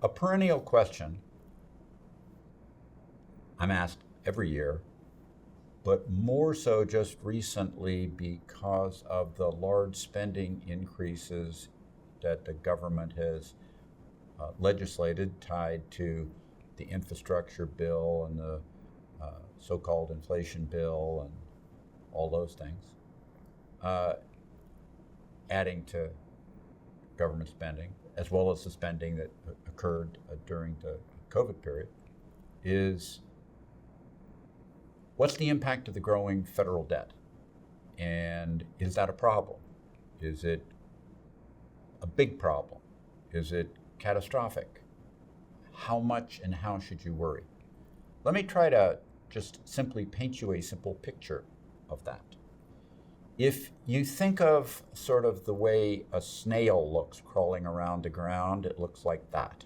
A perennial question I'm asked every year, but more so just recently because of the large spending increases that the government has legislated tied to the infrastructure bill and the so-called inflation bill and all those things, adding to government spending, as well as the spending that occurred during the COVID period, is what's the impact of the growing federal debt? And is that a problem? Is it a big problem? Is it catastrophic? How much and how should you worry? Let me try to just simply paint you a simple picture of that. If you think of sort of the way a snail looks crawling around the ground, it looks like that.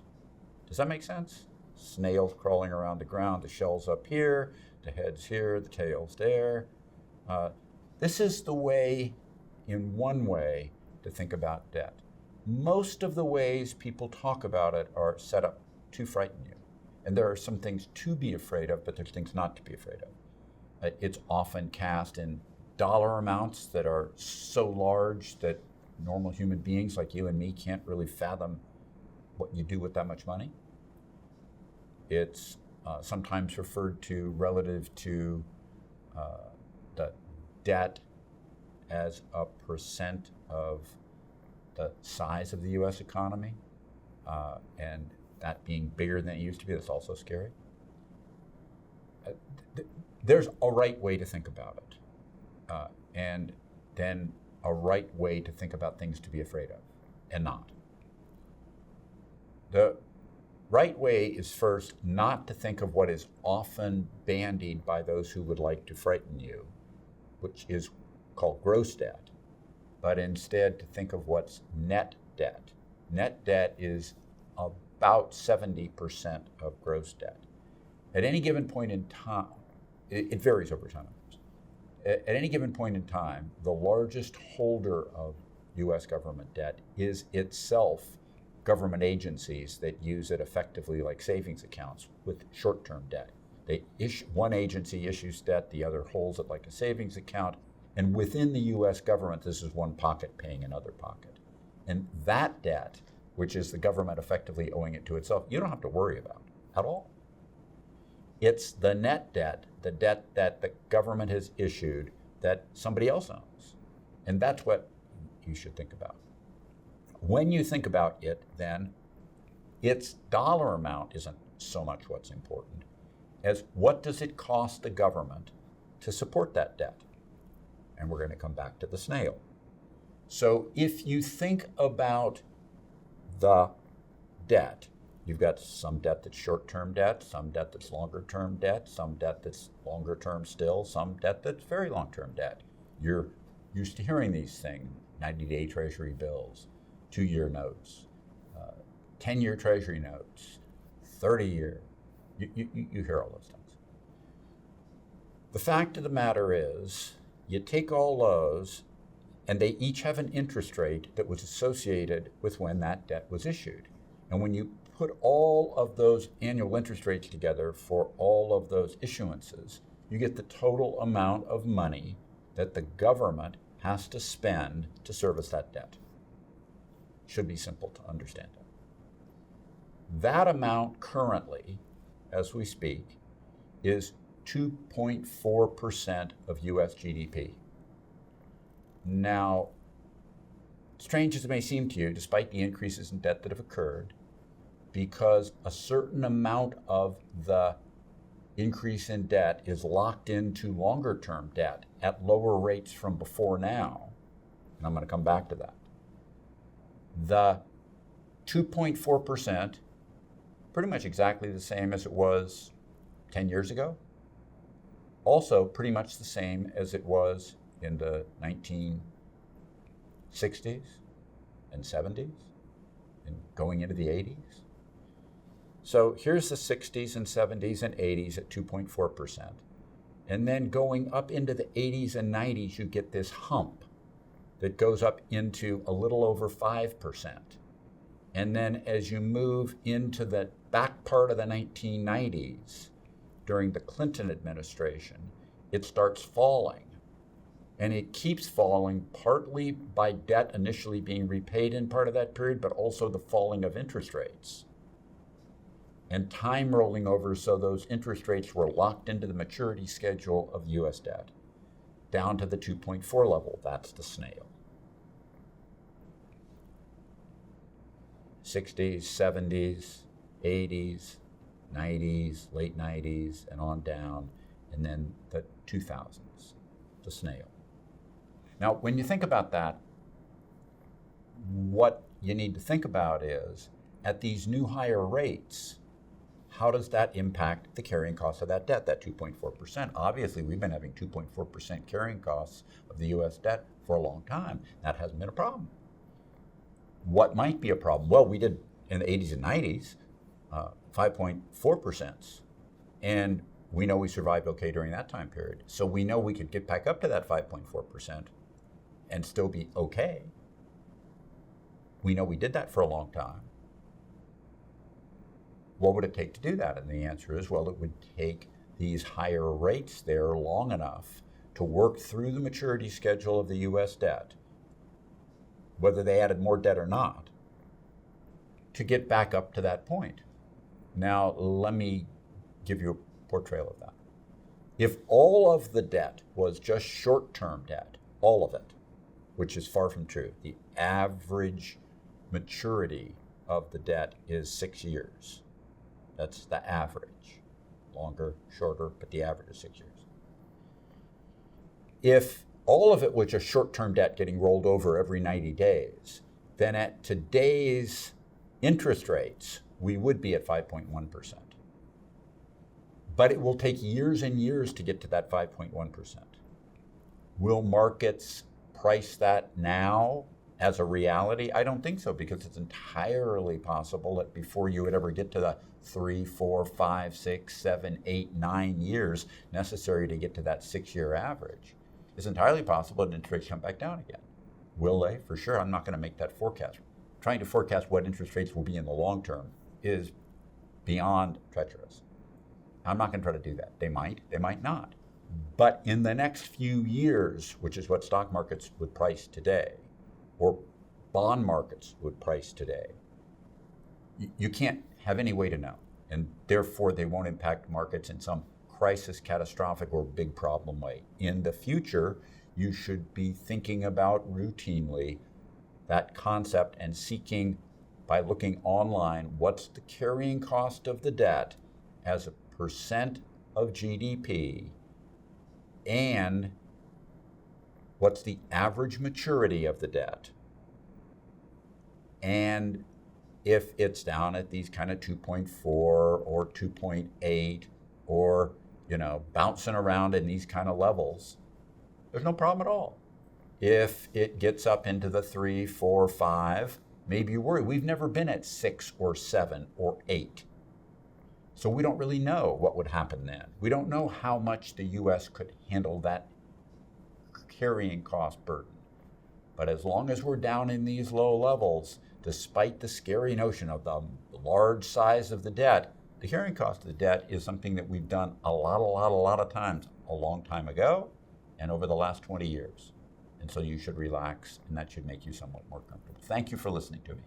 Does that make sense? Snails crawling around the ground, the shell's up here, the head's here, the tail's there. This is the way, in one way, to think about debt. Most of the ways people talk about it are set up to frighten you. And there are some things to be afraid of, but there's things not to be afraid of. It's often cast in dollar amounts that are so large that normal human beings like you and me can't really fathom what you do with that much money. It's sometimes referred to relative to the debt as a percent of the size of the US economy, and that being bigger than it used to be. That's also scary. There's a right way to think about it. And then a right way to think about things to be afraid of, and not. The right way is first not to think of what is often bandied by those who would like to frighten you, which is called gross debt, but instead to think of what's net debt. Net debt is about 70% of gross debt. At any given point in time, it varies over time. At any given point in time, the largest holder of US government debt is itself government agencies that use it effectively like savings accounts with short-term debt. One agency issues debt, the other holds it like a savings account, and within the US government, this is one pocket paying another pocket. And that debt, which is the government effectively owing it to itself, you don't have to worry about at all. It's the net debt, the debt that the government has issued that somebody else owns. And that's what you should think about. When you think about it, then, its dollar amount isn't so much what's important as what does it cost the government to support that debt? And we're going to come back to the snail. So if you think about the debt, you've got some debt that's short-term debt, some debt that's longer-term debt, some debt that's longer-term still, some debt that's very long-term debt. You're used to hearing these things, 90-day Treasury bills, 2-year notes, 10-year Treasury notes, 30-year. You hear all those things. The fact of the matter is, you take all those, and they each have an interest rate that was associated with when that debt was issued. And when you put all of those annual interest rates together for all of those issuances, you get the total amount of money that the government has to spend to service that debt. Should be simple to understand it. That amount currently, as we speak, is 2.4% of US GDP. Now, strange as it may seem to you, despite the increases in debt that have occurred, because a certain amount of the increase in debt is locked into longer-term debt at lower rates from before now, and I'm going to come back to that. The 2.4%, pretty much exactly the same as it was 10 years ago, also pretty much the same as it was in the 1960s and 70s and going into the 80s. So here's the 60s and 70s and 80s at 2.4%. And then going up into the 80s and 90s, you get this hump that goes up into a little over 5%. And then as you move into the back part of the 1990s, during the Clinton administration, it starts falling. And it keeps falling partly by debt initially being repaid in part of that period, but also the falling of interest rates. And time rolling over, so those interest rates were locked into the maturity schedule of US debt, down to the 2.4 level. That's the snail. 60s, 70s, 80s, 90s, late 90s, and on down, and then the 2000s, the snail. Now, when you think about that, what you need to think about is, at these new higher rates, how does that impact the carrying cost of that debt, that 2.4%? Obviously, we've been having 2.4% carrying costs of the US debt for a long time. That hasn't been a problem. What might be a problem? Well, we did in the 80s and 90s, 5.4%. And we know we survived okay during that time period. So we know we could get back up to that 5.4% and still be okay. We know we did that for a long time. What would it take to do that? And the answer is, well, it would take these higher rates there long enough to work through the maturity schedule of the US debt, whether they added more debt or not, to get back up to that point. Now, let me give you a portrayal of that. If all of the debt was just short-term debt, all of it, which is far from true, the average maturity of the debt is 6 years. That's the average. Longer, shorter, but the average is 6 years. If all of it was just short-term debt getting rolled over every 90 days, then at today's interest rates, we would be at 5.1%. But it will take years and years to get to that 5.1%. Will markets price that now as a reality? I don't think so, because it's entirely possible that before you would ever get to the 3, 4, 5, 6, 7, 8, 9 years necessary to get to that 6-year average, it's entirely possible that interest rates come back down again. Will they? For sure. I'm not going to make that forecast. Trying to forecast what interest rates will be in the long term is beyond treacherous. I'm not going to try to do that. They might not. But in the next few years, which is what stock markets would price today, or bond markets would price today, you can't have any way to know. And therefore, they won't impact markets in some crisis, catastrophic, or big problem way. In the future, you should be thinking about routinely that concept and seeking, by looking online, what's the carrying cost of the debt as a percent of GDP, and what's the average maturity of the debt. And if it's down at these kind of 2.4 or 2.8 or, bouncing around in these kind of levels, there's no problem at all. If it gets up into the 3, 4, 5, maybe you worry. We've never been at 6 or 7 or 8. So we don't really know what would happen then. We don't know how much the US could handle that carrying cost burden. But as long as we're down in these low levels, despite the scary notion of the large size of the debt, the carrying cost of the debt is something that we've done a lot of times a long time ago and over the last 20 years. And so you should relax, and that should make you somewhat more comfortable. Thank you for listening to me.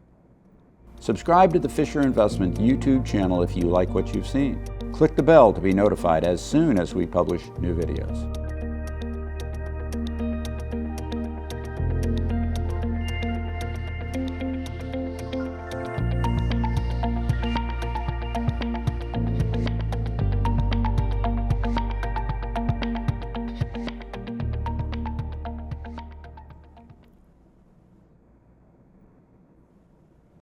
Subscribe to the Fisher Investment YouTube channel if you like what you've seen. Click the bell to be notified as soon as we publish new videos.